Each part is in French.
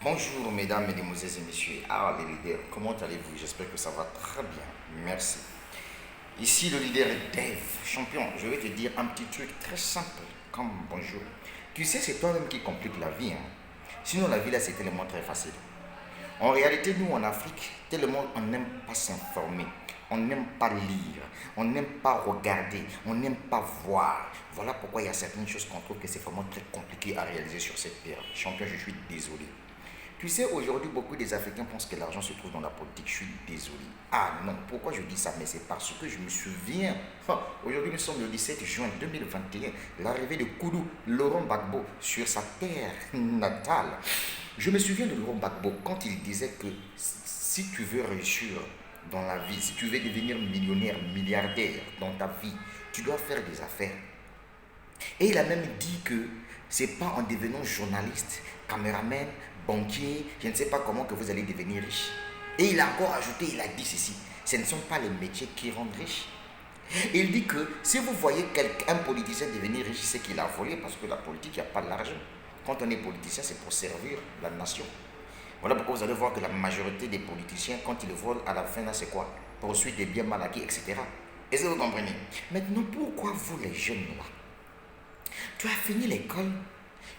Bonjour mesdames, mesdemoiselles et messieurs. Ah les leaders, comment allez-vous? J'espère que ça va très bien. Merci. Ici le leader Dave, champion. Je vais te dire un petit truc très simple comme bonjour. Tu sais, c'est toi-même qui complique la vie. Sinon la vie là c'est tellement très facile. En réalité, nous en Afrique, tellement on n'aime pas s'informer, on n'aime pas lire, on n'aime pas regarder, on n'aime pas voir. Voilà pourquoi il y a certaines choses qu'on trouve que c'est vraiment très compliqué à réaliser sur cette terre. Champion, je suis désolé. Tu sais, aujourd'hui, beaucoup des Africains pensent que l'argent se trouve dans la politique. Je suis désolé. Ah non, pourquoi je dis ça? Mais c'est parce que je me souviens. Aujourd'hui, nous sommes le 17 juin 2021, l'arrivée de Koudou Laurent Gbagbo sur sa terre natale. Je me souviens de Laurent Gbagbo quand il disait que si tu veux réussir dans la vie, si tu veux devenir millionnaire, milliardaire dans ta vie, tu dois faire des affaires. Et il a même dit que c'est pas en devenant journaliste, caméraman, banquier, je ne sais pas comment que vous allez devenir riche. Et il a encore ajouté, il a dit ceci, ce ne sont pas les métiers qui rendent riches. Il dit que si vous voyez un politicien devenir riche, c'est qu'il a volé parce que la politique, il n'y a pas de l'argent. Quand on est politicien, c'est pour servir la nation. Voilà pourquoi vous allez voir que la majorité des politiciens, quand ils volent, à la fin, là, c'est quoi? Poursuite des biens mal acquis, etc. Est-ce que vous comprenez? Maintenant, pourquoi vous, les jeunes, là, tu as fini l'école,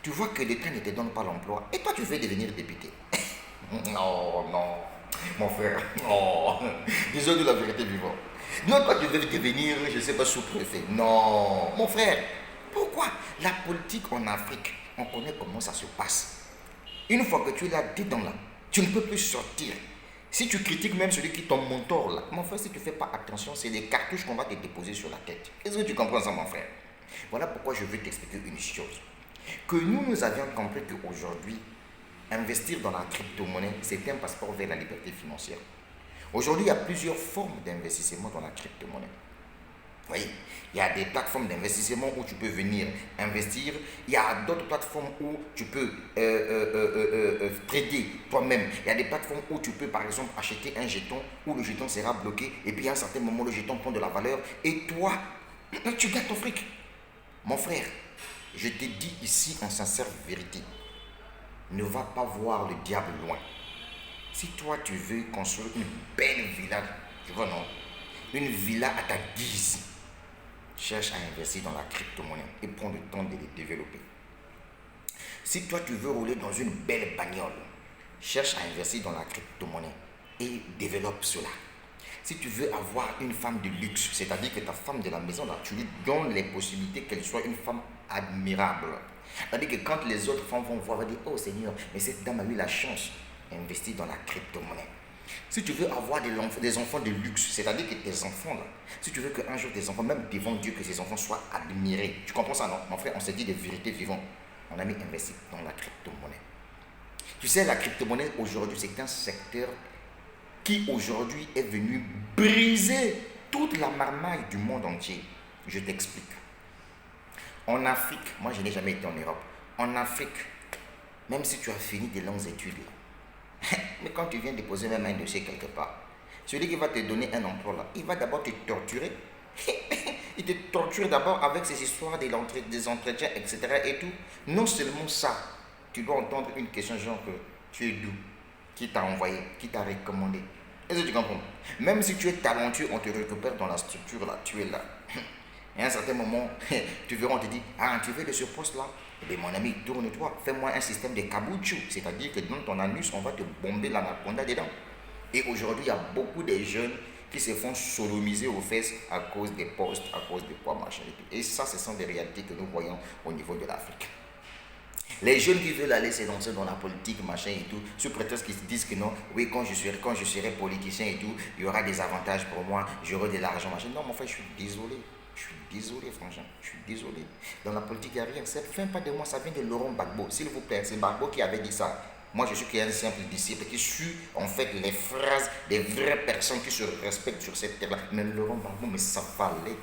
tu vois que l'État ne te donne pas l'emploi, et toi, tu veux devenir député? Non, non, mon frère, non, disons de la vérité vivante. Non, toi, tu veux devenir, je ne sais pas, sous-préfet. Non, mon frère, pourquoi? La politique en Afrique, on connaît comment ça se passe. Une fois que tu es là, dedans là, tu ne peux plus sortir. Si tu critiques même celui qui est ton mentor là, mon frère, si tu ne fais pas attention, c'est des cartouches qu'on va te déposer sur la tête. Est-ce que tu comprends ça, mon frère? Voilà pourquoi je veux t'expliquer une chose. Que nous avions compris qu'aujourd'hui, investir dans la crypto-monnaie, c'est un passeport vers la liberté financière. Aujourd'hui, il y a plusieurs formes d'investissement dans la crypto-monnaie. Vous voyez, il y a des plateformes d'investissement où tu peux venir investir. Il y a d'autres plateformes où tu peux trader toi-même. Il y a des plateformes où tu peux, par exemple, acheter un jeton où le jeton sera bloqué. Et puis, à un certain moment, le jeton prend de la valeur. Et toi, tu gagnes ton fric. Mon frère, je te dis ici en sincère vérité, ne va pas voir le diable loin. Si toi, tu veux construire une belle villa, tu vois, non? Une villa à ta guise, cherche à investir dans la crypto-monnaie et prends le temps de les développer. Si toi tu veux rouler dans une belle bagnole, cherche à investir dans la crypto-monnaie et développe cela. Si tu veux avoir une femme de luxe, c'est-à-dire que ta femme de la maison, là, tu lui donnes les possibilités qu'elle soit une femme admirable. C'est-à-dire que quand les autres femmes vont voir, vont dire, oh Seigneur, mais cette dame a eu la chance d'investir dans la crypto-monnaie. Si tu veux avoir des enfants de luxe, c'est-à-dire que tes enfants, là, si tu veux qu'un jour tes enfants, même devant Dieu, que ces enfants soient admirés, tu comprends ça, non? Mon frère, on s'est dit des vérités vivantes. On a mis investi dans la crypto-monnaie. Tu sais, la crypto-monnaie, aujourd'hui, c'est un secteur qui, aujourd'hui, est venu briser toute la marmaille du monde entier. Je t'explique. En Afrique, moi, je n'ai jamais été en Europe. En Afrique, même si tu as fini des longues études, mais quand tu viens déposer même un dossier quelque part, celui qui va te donner un emploi là, il va d'abord te torturer. Il te torture d'abord avec ces histoires des entretiens, etc. et tout. Non seulement ça, tu dois entendre une question genre que tu es d'où, qui t'a envoyé, qui t'a recommandé. Est-ce que tu comprends? Même si tu es talentueux, on te récupère dans la structure là, tu es là. Et à un certain moment, tu verras, on te dit, ah, tu veux de ce poste là? Eh bien, mon ami, tourne-toi, fais-moi un système de kabuchu. C'est-à-dire que dans ton anus, on va te bomber l'anaconda dedans. Et aujourd'hui, il y a beaucoup de jeunes qui se font sodomiser aux fesses à cause des postes, à cause des poids, machin et tout. Et ça, ce sont des réalités que nous voyons au niveau de l'Afrique. Les jeunes qui veulent aller se lancer dans la politique, machin et tout, sous prétexte qu'ils se disent que non, oui, quand je serai politicien et tout, il y aura des avantages pour moi, j'aurai de l'argent, machin. Non, mon frère, je suis désolé. Je suis désolé, franchement. Je suis désolé. Dans la politique, il n'y a rien. Ça ne vient pas de moi, ça vient de Laurent Gbagbo. S'il vous plaît, c'est Gbagbo qui avait dit ça. Moi, je suis qu'un simple disciple qui suit en fait les phrases des vraies personnes qui se respectent sur cette terre-là. Mais Laurent Gbagbo, mais ça valait.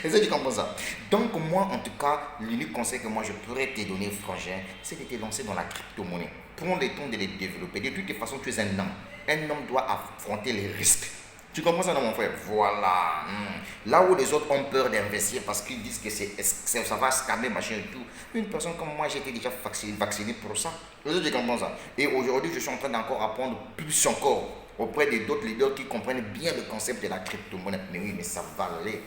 Est-ce que tu comprends ça? Donc, moi, en tout cas, l'unique conseil que moi je pourrais te donner, frangin, c'est de te lancer dans la crypto-monnaie. Prends le temps de les développer. De toutes les façons, tu es un homme. Un homme doit affronter les risques. Tu comprends ça, non, mon frère? Voilà. Là où les autres ont peur d'investir parce qu'ils disent que ça va scammer, machin et tout. Une personne comme moi, j'étais déjà vacciné pour ça. Je comprends ça. Et aujourd'hui, je suis en train d'encore apprendre plus encore auprès d'autres leaders qui comprennent bien le concept de la crypto-monnaie. Mais oui, mais ça va aller.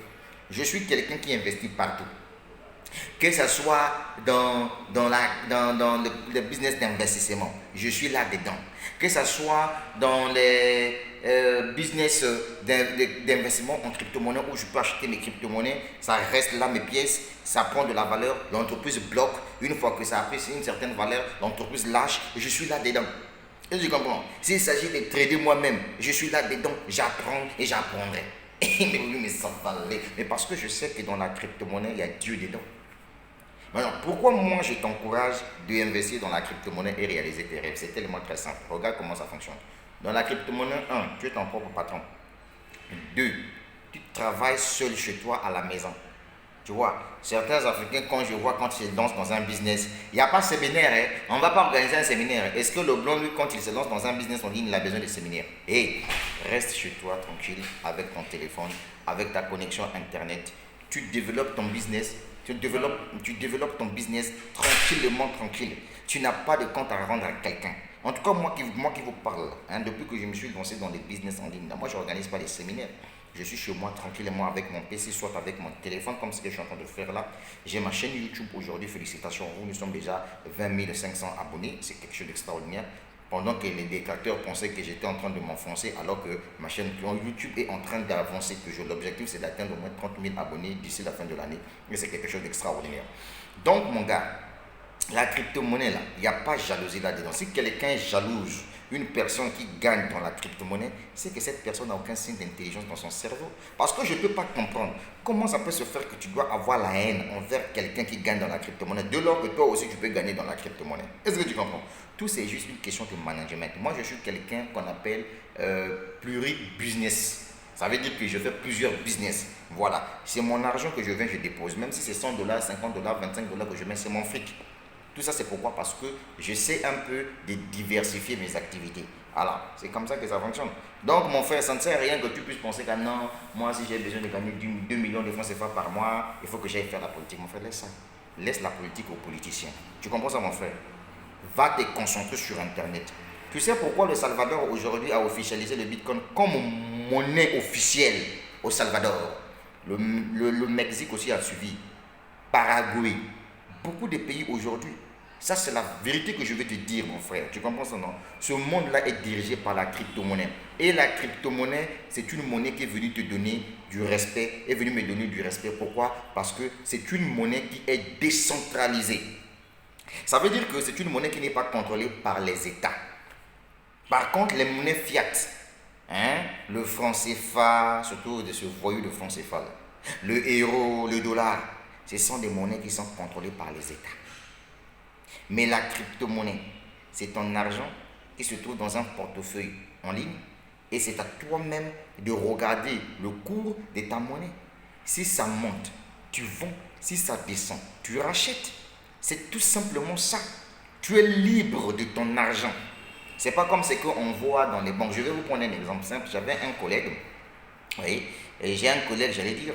Je suis quelqu'un qui investit partout. Que ce soit dans le business d'investissement, je suis là-dedans. Que ce soit dans les business d'investissement en crypto-monnaie où je peux acheter mes crypto-monnaies, ça reste là mes pièces, ça prend de la valeur, l'entreprise bloque. Une fois que ça a pris une certaine valeur, l'entreprise lâche et je suis là-dedans. Et je comprends. S'il s'agit de trader moi-même, je suis là-dedans, j'apprends et j'apprendrai. Mais oui, mais ça va aller. Mais parce que je sais que dans la crypto-monnaie, il y a Dieu dedans. Maintenant, pourquoi moi je t'encourage d'investir dans la crypto-monnaie et réaliser tes rêves? C'est tellement très simple. Regarde comment ça fonctionne. Dans la crypto-monnaie, 1, tu es ton propre patron. 2, tu travailles seul chez toi à la maison. Tu vois, certains Africains, quand ils dansent dans un business, il n'y a pas de séminaire, hein? On ne va pas organiser un séminaire. Est-ce que le blanc, lui, quand il se lance dans un business en ligne, il a besoin de séminaire? Hé, reste chez toi tranquille, avec ton téléphone, avec ta connexion Internet. Tu développes ton business. Tu développes ton business tranquille. Tu n'as pas de compte à rendre à quelqu'un. En tout cas, moi qui vous parle, depuis que je me suis lancé dans les business en ligne, moi je n'organise pas des séminaires. Je suis chez moi tranquillement avec mon PC, soit avec mon téléphone, comme ce que je suis en train de faire là. J'ai ma chaîne YouTube aujourd'hui, félicitations. Nous sommes déjà 20 500 abonnés, c'est quelque chose d'extraordinaire. Pendant que les détracteurs pensaient que j'étais en train de m'enfoncer, alors que ma chaîne YouTube est en train d'avancer toujours. L'objectif, c'est d'atteindre au moins 30 000 abonnés d'ici la fin de l'année. Et c'est quelque chose d'extraordinaire. Donc, mon gars, la crypto-monnaie, là, il n'y a pas de jalousie là-dedans. Si quelqu'un jalouse une personne qui gagne dans la crypto-monnaie, c'est que cette personne n'a aucun signe d'intelligence dans son cerveau. Parce que je ne peux pas comprendre comment ça peut se faire que tu dois avoir la haine envers quelqu'un qui gagne dans la crypto-monnaie, de lors que toi aussi tu peux gagner dans la crypto-monnaie. Est-ce que tu comprends? Tout c'est juste une question de management. Moi, je suis quelqu'un qu'on appelle pluri-business. Ça veut dire que je fais plusieurs business. Voilà. C'est mon argent que je dépose. Même si c'est $100, $50, $25 que je mets, c'est mon fric. Tout ça, c'est pourquoi? Parce que je sais un peu de diversifier mes activités. Alors, c'est comme ça que ça fonctionne. Donc, mon frère, ça ne sert à rien que tu puisses penser que non, moi, si j'ai besoin de gagner 2 millions de francs CFA par mois, il faut que j'aille faire la politique. Mon frère, laisse ça. Laisse la politique aux politiciens. Tu comprends ça, mon frère? Va te concentrer sur Internet. Tu sais pourquoi le Salvador aujourd'hui a officialisé le Bitcoin comme monnaie officielle au Salvador? Le Mexique aussi a suivi. Paraguay. Beaucoup de pays aujourd'hui. Ça, c'est la vérité que je vais te dire, mon frère. Tu comprends ça, non? Ce monde-là est dirigé par la crypto-monnaie. Et la crypto-monnaie, c'est une monnaie qui est venue te donner du respect, est venue me donner du respect. Pourquoi? Parce que c'est une monnaie qui est décentralisée. Ça veut dire que c'est une monnaie qui n'est pas contrôlée par les États. Par contre, les monnaies fiat, le franc CFA, surtout de ce voyou de franc CFA, le euro, le dollar, ce sont des monnaies qui sont contrôlées par les États. Mais la crypto-monnaie, c'est ton argent qui se trouve dans un portefeuille en ligne et c'est à toi-même de regarder le cours de ta monnaie. Si ça monte, tu vends. Si ça descend, tu rachètes. C'est tout simplement ça. Tu es libre de ton argent. C'est pas comme ce qu'on voit dans les banques. Je vais vous prendre un exemple simple. J'avais un collègue, oui, et j'ai un collègue, j'allais dire,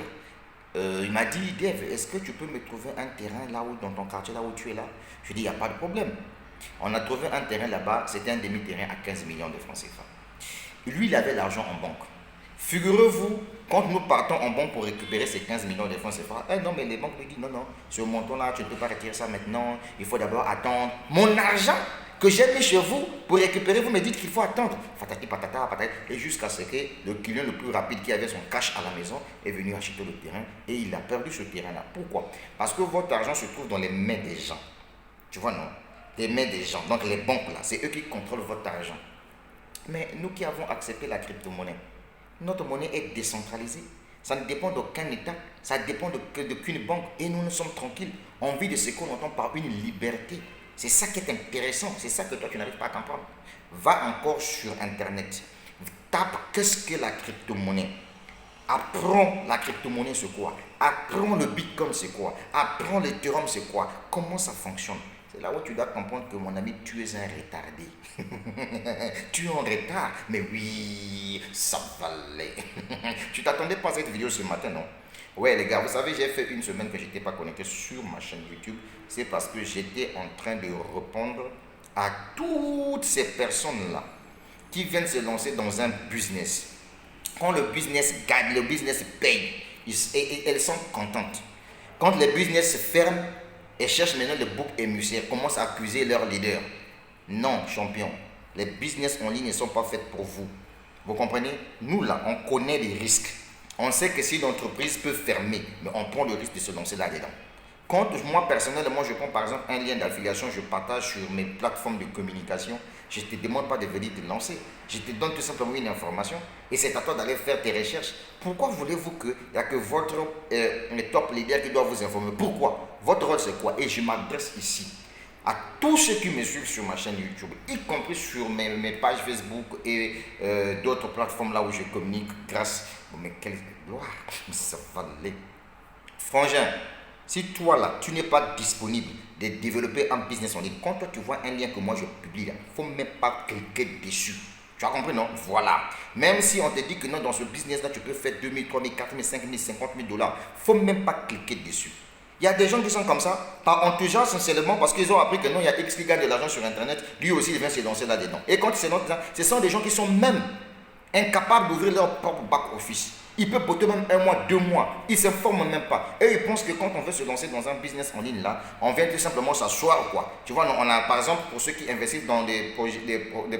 il m'a dit, Dave, est-ce que tu peux me trouver un terrain là où, dans ton quartier, là où tu es là? Je lui ai dit, il n'y a pas de problème. On a trouvé un terrain là-bas, c'était un demi-terrain à 15 millions de francs CFA. Lui, il avait l'argent en banque. Figurez-vous, quand nous partons en banque pour récupérer ces 15 millions de francs CFA, non, mais les banques lui disent, non, ce montant-là, tu ne peux pas retirer ça maintenant, il faut d'abord attendre. Mon argent que j'ai mis chez vous pour récupérer, vous me dites qu'il faut attendre. Fatati patata, patata. Et jusqu'à ce que le client le plus rapide qui avait son cash à la maison est venu acheter le terrain et il a perdu ce terrain-là. Pourquoi? Parce que votre argent se trouve dans les mains des gens. Tu vois, non? Les mains des gens. Donc les banques là, c'est eux qui contrôlent votre argent. Mais nous qui avons accepté la crypto-monnaie, notre monnaie est décentralisée. Ça ne dépend d'aucun État, ça dépend d'aucune banque. Et nous sommes tranquilles. On vit de ce qu'on entend par une liberté. C'est ça qui est intéressant, c'est ça que toi tu n'arrives pas à comprendre. Va encore sur Internet, tape qu'est-ce que la crypto-monnaie. Apprends la crypto-monnaie c'est quoi. Apprends le Bitcoin c'est quoi. Apprends l'Ethereum c'est quoi. Comment ça fonctionne. C'est là où tu dois comprendre que mon ami, tu es un retardé. Tu es en retard. Mais oui, ça va aller. Tu t'attendais pas à cette vidéo ce matin, non? Ouais les gars, vous savez, j'ai fait une semaine que je n'étais pas connecté sur ma chaîne YouTube. C'est parce que j'étais en train de répondre à toutes ces personnes-là qui viennent se lancer dans un business. Quand le business gagne, le business paye, elles sont contentes. Quand le business se ferme, elles cherchent maintenant le bouc émissaire, commencent à accuser leur leader. Non, champion, les business en ligne ne sont pas faits pour vous. Vous comprenez? Nous là, on connaît les risques. On sait que si l'entreprise peut fermer, mais on prend le risque de se lancer là-dedans. Quand moi personnellement, je prends par exemple un lien d'affiliation, je partage sur mes plateformes de communication, je ne te demande pas de venir te lancer. Je te donne tout simplement une information et c'est à toi d'aller faire tes recherches. Pourquoi voulez-vous qu'il n'y a que votre top leader qui doit vous informer? Pourquoi? Votre rôle c'est quoi? Et je m'adresse ici à tous ceux qui me suivent sur ma chaîne YouTube, y compris sur mes pages Facebook et d'autres plateformes là où je communique grâce. Mais quelle gloire! Mais ça va aller. Frangin, si toi là, tu n'es pas disponible de développer un business en ligne, quand toi tu vois un lien que moi je publie là, il ne faut même pas cliquer dessus. Tu as compris, non? Voilà. Même si on te dit que non, dans ce business là, tu peux faire 2 000, 3 000, 4 000, 5 000, 50 000 dollars, il ne faut même pas cliquer dessus. Il y a des gens qui sont comme ça, par enthousiasme sincèrement, parce qu'ils ont appris que non, il y a X qui gagne de l'argent sur Internet, lui aussi il vient se lancer là-dedans. Et quand il se lance là, ce sont des gens qui sont même incapables d'ouvrir leur propre back-office. Ils peuvent botter même 1 mois, 2 mois. Ils ne se forment même pas. Et ils pensent que quand on veut se lancer dans un business en ligne là, on vient tout simplement s'asseoir quoi. Tu vois, on a par exemple pour ceux qui investissent dans des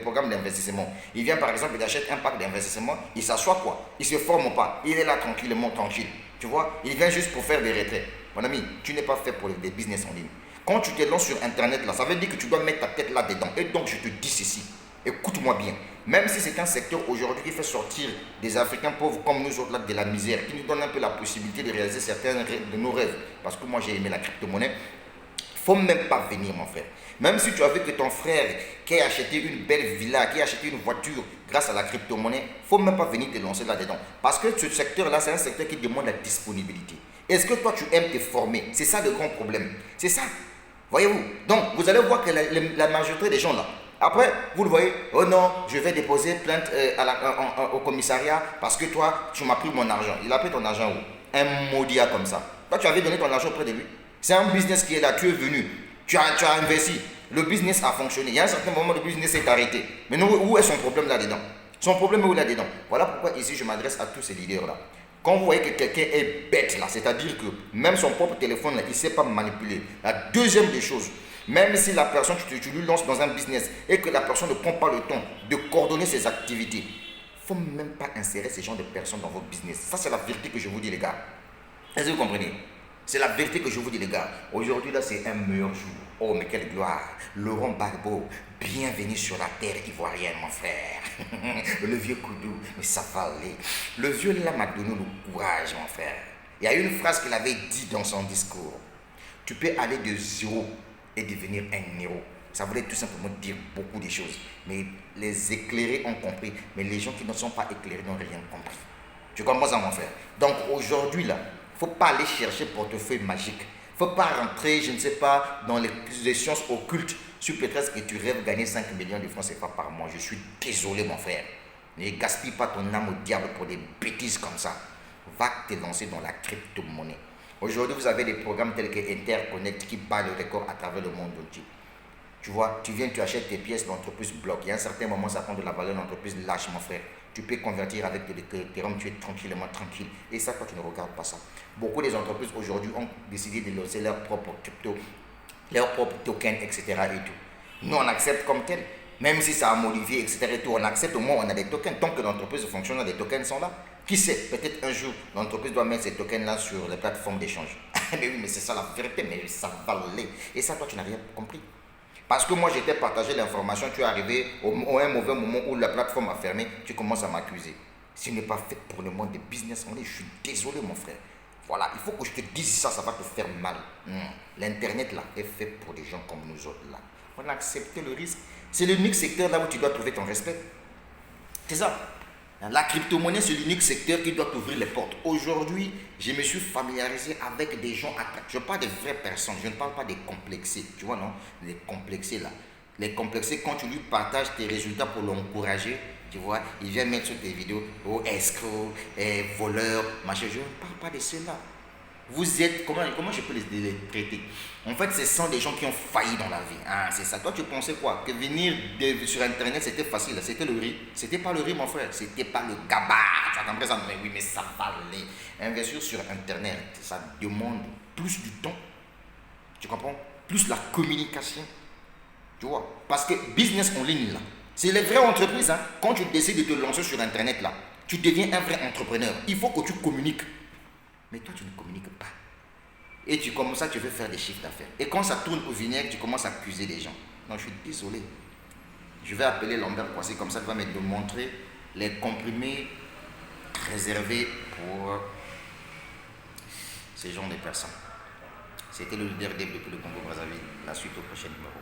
programmes d'investissement. Il vient par exemple, il achète un pack d'investissement, il s'assoit quoi. Il ne se forme pas. Il est là tranquillement, tranquille. Tu vois, il vient juste pour faire des retraits. Mon ami, tu n'es pas fait pour des business en ligne. Quand tu te lances sur Internet là, ça veut dire que tu dois mettre ta tête là-dedans. Et donc je te dis ceci. Écoute-moi bien. Même si c'est un secteur aujourd'hui qui fait sortir des Africains pauvres comme nous autres là de la misère, qui nous donne un peu la possibilité de réaliser certains de nos rêves, parce que moi j'ai aimé la crypto-monnaie, il ne faut même pas venir mon frère. Même si tu as vu que ton frère qui a acheté une belle villa, qui a acheté une voiture grâce à la crypto-monnaie, il ne faut même pas venir te lancer là-dedans. Parce que ce secteur-là, c'est un secteur qui demande la disponibilité. Est-ce que toi tu aimes te former? C'est ça le grand problème. C'est ça. Voyez-vous? Donc vous allez voir que la majorité des gens là, après, vous le voyez, oh non, je vais déposer plainte au commissariat parce que toi, tu m'as pris mon argent. Il a pris ton argent où? Un maudit comme ça. Toi, tu avais donné ton argent auprès de lui. C'est un business qui est là, tu es venu, tu as investi. Le business a fonctionné. Il y a un certain moment, le business s'est arrêté. Mais où est son problème là-dedans? Son problème est où là-dedans? Voilà pourquoi ici, je m'adresse à tous ces leaders-là. Quand vous voyez que quelqu'un est bête là, c'est-à-dire que même son propre téléphone là, il ne sait pas manipuler. La deuxième des choses, même si la personne, tu lui lances dans un business et que la personne ne prend pas le temps de coordonner ses activités, il ne faut même pas insérer ces genres de personnes dans votre business. Ça, c'est la vérité que je vous dis, les gars. Est-ce que vous comprenez? C'est la vérité que je vous dis, les gars. Aujourd'hui, là, c'est un meilleur jour. Oh, mais quelle gloire. Laurent Gbagbo, bienvenue sur la terre ivoirienne, mon frère. Le vieux Koudou, mais ça va aller. Le vieux, là, m'a donné le courage, mon frère. Il y a une phrase qu'il avait dit dans son discours. Tu peux aller de zéro et devenir un héros. Ça voulait tout simplement dire beaucoup de choses. Mais les éclairés ont compris. Mais les gens qui ne sont pas éclairés n'ont rien compris. Tu comprends ça, mon frère? Donc aujourd'hui, là, il ne faut pas aller chercher portefeuille magique. Il ne faut pas rentrer, je ne sais pas, dans les sciences occultes sur prétexte que tu rêves gagner 5 millions de francs CFA par mois. Je suis désolé, mon frère. Ne gaspille pas ton âme au diable pour des bêtises comme ça. Va te lancer dans la crypto-monnaie. Aujourd'hui, vous avez des programmes tels que Interconnect qui battent le record à travers le monde entier. Tu vois, tu viens, tu achètes tes pièces, l'entreprise bloque. Il y a un certain moment, ça prend de la valeur, l'entreprise lâche, mon frère. Tu peux convertir avec de l'Ethereum, tu es tranquillement tranquille. Et ça, toi, tu ne regardes pas ça. Beaucoup des entreprises aujourd'hui ont décidé de lancer leur propre crypto, leur propre token, etc. et tout. Nous, on accepte comme tel. Même si ça a modifié, etc. et tout, on accepte au moins, on a des tokens. Tant que l'entreprise fonctionne, les tokens sont là. Qui sait, peut-être un jour, l'entreprise doit mettre ces tokens-là sur les plateformes d'échange. Mais oui, mais c'est ça la vérité, mais ça va aller. Et ça, toi, tu n'as rien compris. Parce que moi, j'étais partagé l'information, tu es arrivé au un mauvais moment où la plateforme a fermé, tu commences à m'accuser. Ce n'est pas fait pour le monde des business en ligne, je suis désolé, mon frère. Voilà, il faut que je te dise ça, ça va te faire mal. L'Internet, là, est fait pour des gens comme nous autres, là. On a accepté le risque. C'est l'unique secteur là où tu dois trouver ton respect. C'est ça. La crypto-monnaie, c'est l'unique secteur qui doit t'ouvrir les portes. Aujourd'hui, je me suis familiarisé avec des gens. Je parle de vraies personnes, je ne parle pas des complexés. Tu vois, non? Les complexés là. Les complexés, quand tu lui partages tes résultats pour l'encourager, tu vois, il vient mettre sur tes vidéos, oh, escroc, voleur, machin. Je ne parle pas de cela. Vous êtes, comment je peux les traiter? En fait, ce sont des gens qui ont failli dans la vie. Ah, c'est ça. Toi, tu pensais quoi? Que venir sur Internet, c'était facile. C'était le riz. C'était pas le riz, mon frère. C'était pas le gabarit. Tu as compris ça? Mais oui, mais ça valait. Investir sur Internet, ça demande plus du temps. Tu comprends? Plus la communication. Tu vois? Parce que business en ligne, là, c'est les vraies entreprises. Hein. Quand tu décides de te lancer sur Internet, là, tu deviens un vrai entrepreneur. Il faut que tu communiques. Mais toi, tu ne communiques pas. Et tu commences ça, tu veux faire des chiffres d'affaires. Et quand ça tourne au vinaigre, tu commences à accuser les gens. Non, je suis désolé. Je vais appeler Lambert Kouassi, comme ça, il va me montrer les comprimés réservés pour ce genre de personnes. C'était le leader depuis le Congo-Brazzaville. La suite au prochain numéro.